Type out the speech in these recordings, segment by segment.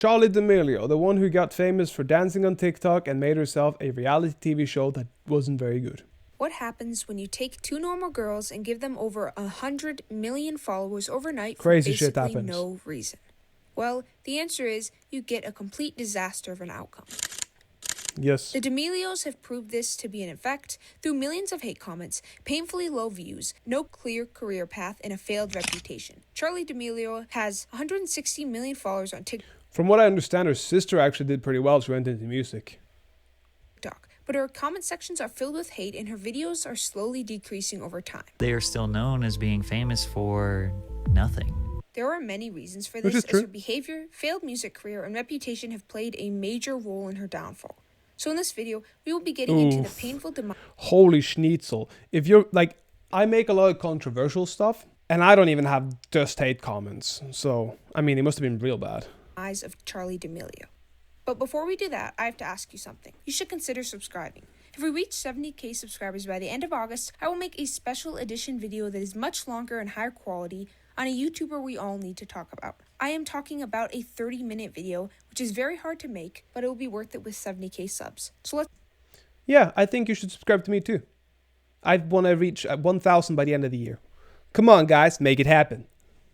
Charli D'Amelio, the one who got famous for dancing on TikTok and made herself a reality TV show that wasn't very good. What happens when you take two normal girls and give them over 100 million followers overnight for Crazy shit basically happens. no reason? Well, the answer is you get a complete disaster of an outcome. Yes. The D'Amelios have proved this to be an effect through millions of hate comments, painfully low views, no clear career path, and a failed reputation. Charli D'Amelio has 160 million followers on TikTok. From what I understand, her sister actually did pretty well. She went into music. But her comment sections are filled with hate and her videos are slowly decreasing over time. They are still known as being famous for nothing. There are many reasons for Which this, is true. as her behavior, failed music career, and reputation have played a major role in her downfall. So in this video, we will be getting into the painful demise. Holy schnitzel. If you're like, I make a lot of controversial stuff and I don't even have just hate comments. So, I mean, it must have been real bad. Of Charli D'Amelio. But before we do that, I have to ask you something. You should consider subscribing. If we reach 70k subscribers by the end of August, I will make a special edition video that is much longer and higher quality on a YouTuber we all need to talk about. I am talking about a 30-minute video, which is very hard to make, but it will be worth it with 70k subs. So let's... Yeah, I think you should subscribe to me too. I want to reach 1,000 by the end of the year. Come on, guys, make it happen.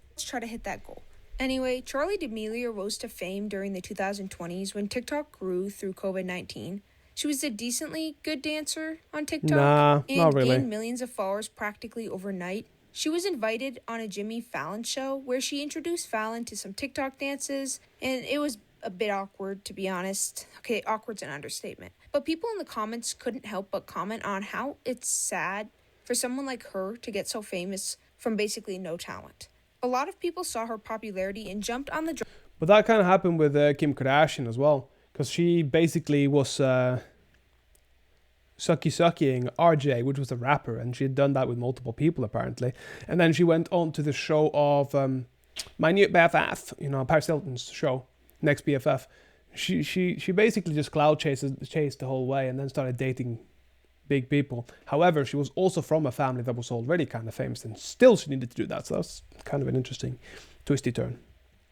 Let's try to hit that goal. Anyway, Charli D'Amelio rose to fame during the 2020s when TikTok grew through COVID-19. She was a decently good dancer on TikTok and not really. gained millions of followers practically overnight. She was invited on a Jimmy Fallon show where she introduced Fallon to some TikTok dances, and it was a bit awkward, to be honest. Okay, awkward's an understatement. But people in the comments couldn't help but comment on how it's sad for someone like her to get so famous from basically no talent. A lot of people saw her popularity and jumped on the... But that kind of happened with Kim Kardashian as well. Because she basically was suckying RJ, which was a rapper. And she had done that with multiple people, apparently. And then she went on to the show of My New BFF, you know, Paris Hilton's show, Next BFF. She basically just cloud chased the whole way and then started dating big people. However, she was also from a family that was already kind of famous, and still she needed to do that. So that's kind of an interesting twisty turn.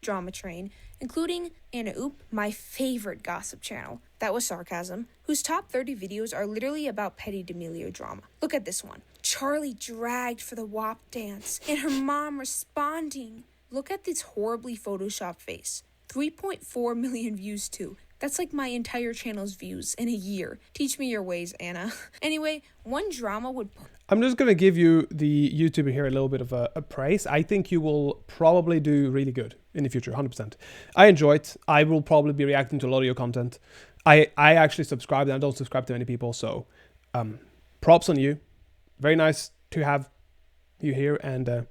Drama train, including Anna Oop, my favorite gossip channel, that was sarcasm, whose top 30 videos are literally about petty D'Amelio drama. Look at this one. Charli dragged for the WAP dance, and her mom responding. Look at this horribly photoshopped face. 3.4 million views too. That's like my entire channel's views in a year. Teach me your ways, Anna. Anyway, one drama would... I'm just going to give you, the YouTuber here, a little bit of a praise. I think you will probably do really good in the future, 100%. I enjoy it. I will probably be reacting to a lot of your content. I actually subscribe, and I don't subscribe to many people, so props on you. Very nice to have you here, and...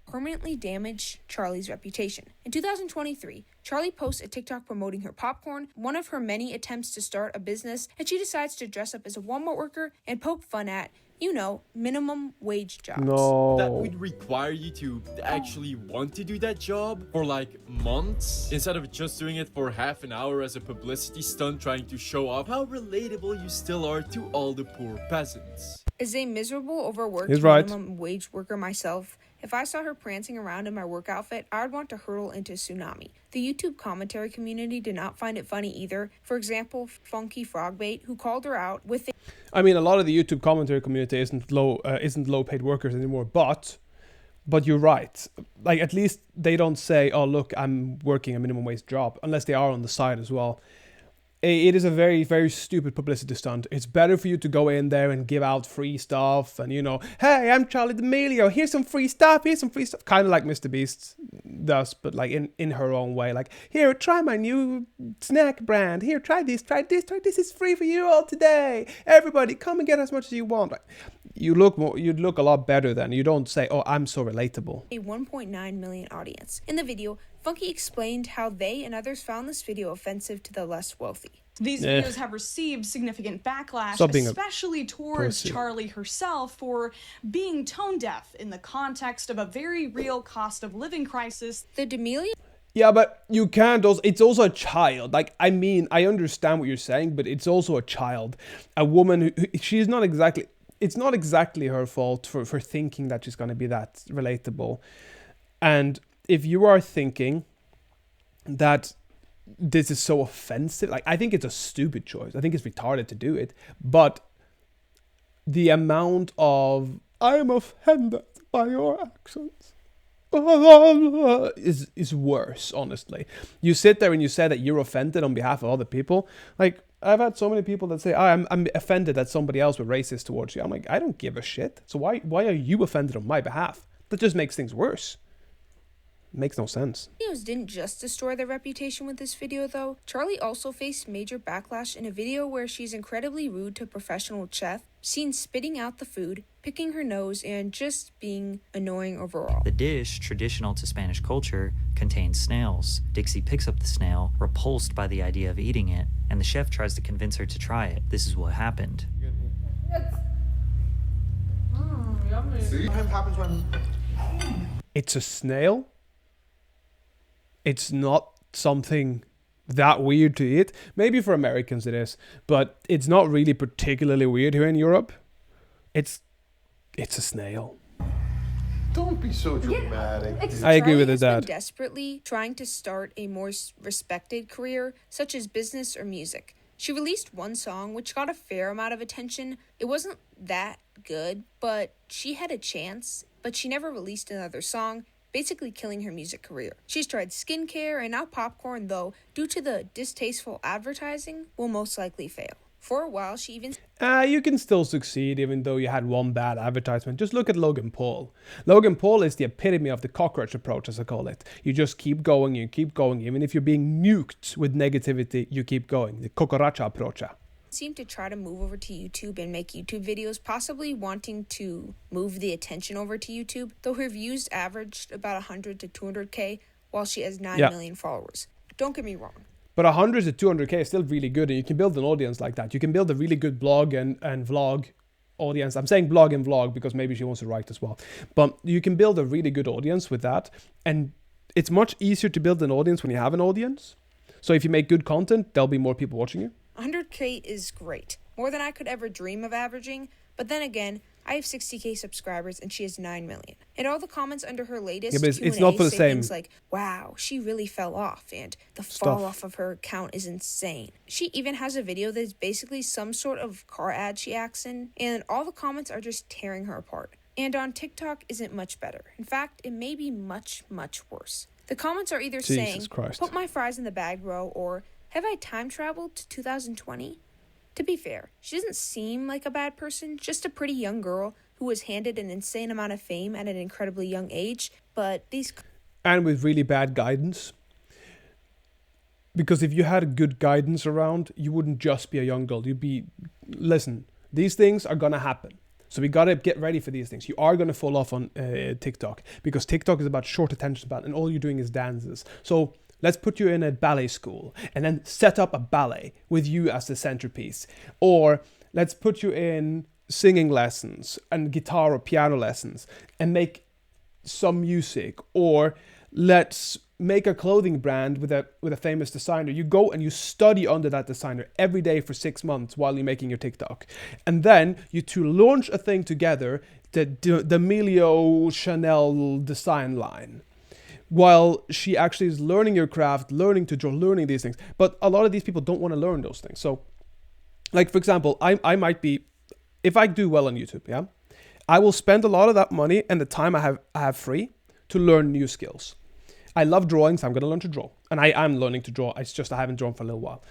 permanently damage Charli's reputation. In 2023, Charli posts a TikTok promoting her popcorn, one of her many attempts to start a business, and she decides to dress up as a Walmart worker and poke fun at, you know, minimum wage jobs. No. That would require you to actually want to do that job for like months, instead of just doing it for half an hour as a publicity stunt trying to show off how relatable you still are to all the poor peasants. As a miserable, overworked He's right. minimum wage worker myself, if I saw her prancing around in my work outfit, I would want to hurtle into a tsunami. The YouTube commentary community did not find it funny either. For example, Funky Frogbait, who called her out with a... I mean, a lot of the YouTube commentary community isn't low paid workers anymore, but you're right. Like, at least they don't say, oh, look, I'm working a minimum wage job, unless they are on the side as well. It is a very, very stupid publicity stunt. It's better for you to go in there and give out free stuff and, you know, hey, I'm Charli D'Amelio, here's some free stuff. Kind of like Mr. Beast does, but like in her own way. Like, here, try my new snack brand. Here, try this. This is free for you all today. Everybody, come and get as much as you want. You'd look a lot better then. You don't say, oh, I'm so relatable. A 1.9 million audience. In the video, Funky explained how they and others found this video offensive to the less wealthy. These videos have received significant backlash, especially towards Charli herself, for being tone deaf in the context of a very real cost of living crisis. The D'Amelio... Yeah, but you can't also... It's also a child. Like, I mean, I understand what you're saying, but it's also a child. A woman who she's not exactly... It's not exactly her fault for thinking that she's going to be that relatable. And if you are thinking that this is so offensive. Like, I think it's a stupid choice. I think it's retarded to do it. But the amount of I am offended by your actions is worse, honestly. You sit there and you say that you're offended on behalf of other people. Like, I've had so many people that say, I'm offended that somebody else was racist towards you. I'm like, I don't give a shit. So why are you offended on my behalf? That just makes things worse. Makes no sense. Videos didn't just destroy their reputation with this video, though. Charli also faced major backlash in a video where she's incredibly rude to a professional chef, seen spitting out the food, picking her nose, and just being annoying overall. The dish, traditional to Spanish culture, contains snails. Dixie picks up the snail, repulsed by the idea of eating it, and the chef tries to convince her to try it. This is what happened. See what happens when it's a snail. It's not something that weird to eat. Maybe for Americans it is, but it's not really particularly weird here in Europe. It's a snail. Don't be so dramatic. I agree with Charli that. has been desperately trying to start a more respected career, such as business or music. She released one song, which got a fair amount of attention. It wasn't that good, but she had a chance, but she never released another song, basically killing her music career. She's tried skincare and now popcorn, though, due to the distasteful advertising, will most likely fail. For a while, she even... You can still succeed even though you had one bad advertisement. Just look at Logan Paul. Logan Paul is the epitome of the cockroach approach, as I call it. You just keep going, you keep going. Even if you're being nuked with negativity, you keep going. The cucaracha approach. seem to try to move over to YouTube and make YouTube videos, possibly wanting to move the attention over to YouTube, though her views averaged about 100 to 200k while she has 9 million followers. Don't get me wrong. But 100 to 200k is still really good, and you can build an audience like that. You can build a really good blog and vlog audience. I'm saying blog and vlog because maybe she wants to write as well. But you can build a really good audience with that, and it's much easier to build an audience when you have an audience. So if you make good content, there'll be more people watching you. 100k is great, more than I could ever dream of averaging, but then again, I have 60k subscribers and she has 9 million. And all the comments under her latest Q&A it's not for the say same things like, wow, she really fell off, and the fall off of her account is insane. She even has a video that is basically some sort of car ad she acts in, and all the comments are just tearing her apart. And on TikTok isn't much better. In fact, it may be much, much worse. The comments are either saying, put my fries in the bag, bro, or have I time traveled to 2020? To be fair, she doesn't seem like a bad person, just a pretty young girl who was handed an insane amount of fame at an incredibly young age, but these... And with really bad guidance. Because if you had good guidance around, you wouldn't just be a young girl. You'd be, listen, these things are going to happen. So we got to get ready for these things. You are going to fall off on TikTok because TikTok is about short attention span and all you're doing is dances. So let's put you in a ballet school and then set up a ballet with you as the centerpiece. Or let's put you in singing lessons and guitar or piano lessons and make some music. Or let's make a clothing brand with a famous designer. You go and you study under that designer every day for 6 months while you're making your TikTok. And then you two launch a thing together, the Amelio Chanel design line. While she actually is learning your craft, learning to draw, learning these things. But a lot of these people don't want to learn those things. So, like, for example, I might be, if I do well on YouTube, yeah, I will spend a lot of that money and the time I have free to learn new skills. I love drawing, so I'm going to learn to draw. And I am learning to draw. It's just I haven't drawn for a little while.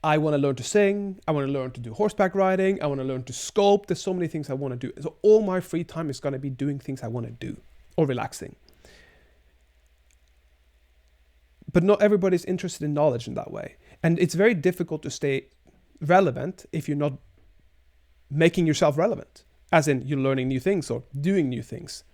I want to learn to sing. I want to learn to do horseback riding. I want to learn to sculpt. There's so many things I want to do. So all my free time is going to be doing things I want to do or relaxing. But not everybody's interested in knowledge in that way. And it's very difficult to stay relevant if you're not making yourself relevant. As in, you're learning new things or doing new things.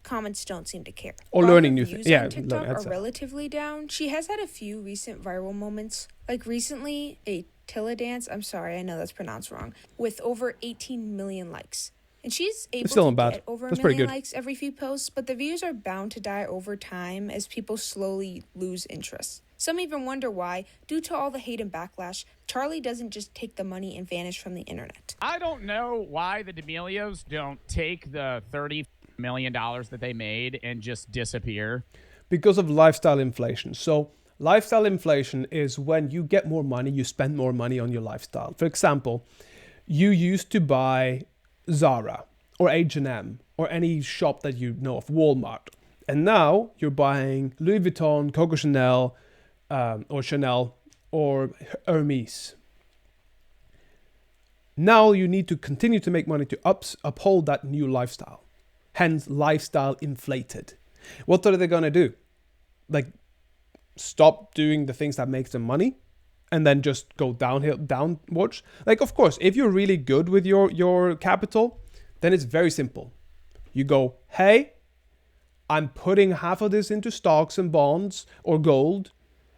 Comments don't seem to care. Or learning new things. Yeah, TikTok are relatively down. She has had a few recent viral moments. Like recently, a Tilla dance, I'm sorry, I know that's pronounced wrong, with over 18 million likes. And she's able to get over a million likes every few posts, but the views are bound to die over time as people slowly lose interest. Some even wonder why, due to all the hate and backlash, Charli doesn't just take the money and vanish from the internet. I don't know why the D'Amelios don't take the $30 million that they made and just disappear. Because of lifestyle inflation. So Lifestyle inflation is when you get more money, you spend more money on your lifestyle. For example, you used to buy Zara or H&M or any shop that you know of, Walmart. And now you're buying Louis Vuitton, Coco Chanel, or Chanel, or Hermes. Now you need to continue to make money to uphold that new lifestyle. Hence, lifestyle inflated. What are they going to do? Like, stop doing the things that make them money and then just go downwards? Like, of course, if you're really good with your capital, then it's very simple. You go, hey, I'm putting half of this into stocks and bonds or gold,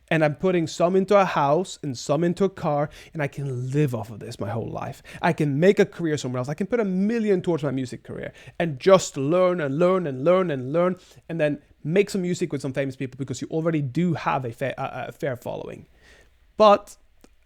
and I'm putting some into a house and some into a car, and I can live off of this my whole life. I can make a career somewhere else. I can put $1 million towards my music career and just learn and learn and learn and learn, and then make some music with some famous people because you already do have a fair following. But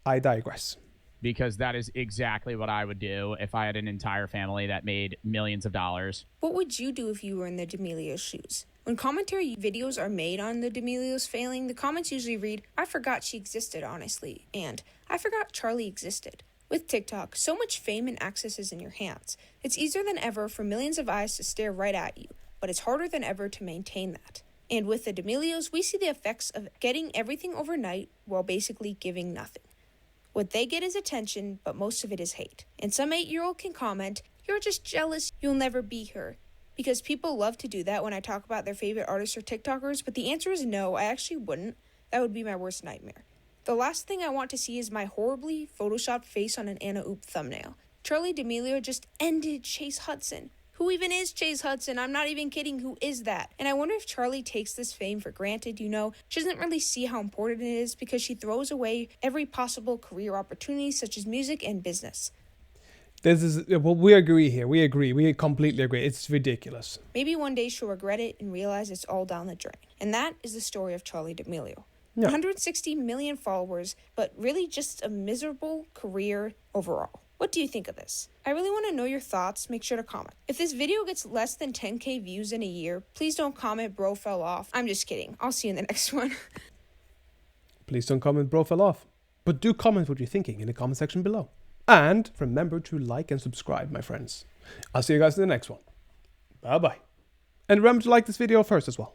I digress. Because that is exactly what I would do if I had an entire family that made millions of dollars. What would you do if you were in the D'Amelio's shoes? When commentary videos are made on the D'Amelio's failing, the comments usually read, I forgot she existed, honestly, and I forgot Charli existed. With TikTok, so much fame and access is in your hands. It's easier than ever for millions of eyes to stare right at you, but it's harder than ever to maintain that. And with the D'Amelios, we see the effects of getting everything overnight while basically giving nothing. What they get is attention, but most of it is hate. And some 8-year-old can comment, you're just jealous, you'll never be her. Because people love to do that when I talk about their favorite artists or TikTokers, but the answer is no, I actually wouldn't. That would be my worst nightmare. The last thing I want to see is my horribly photoshopped face on an Anna Oop thumbnail. Charli D'Amelio just ended Chase Hudson. Who even is Chase Hudson? I'm not even kidding, who is that? And I wonder if Charli takes this fame for granted, you know? She doesn't really see how important it is because she throws away every possible career opportunity such as music and business. We agree here. We agree. We completely agree. It's ridiculous. Maybe one day she'll regret it and realize it's all down the drain. And that is the story of Charli D'Amelio. Yeah. 160 million followers, but really just a miserable career overall. What do you think of this? I really want to know your thoughts. Make sure to comment. If this video gets less than 10k views in a year, please don't comment bro fell off. I'm just kidding. I'll see you in the next one. Please don't comment bro fell off. But do comment what you're thinking in the comment section below. And remember to like and subscribe, my friends. I'll see you guys in the next one. Bye-bye. And remember to like this video first as well.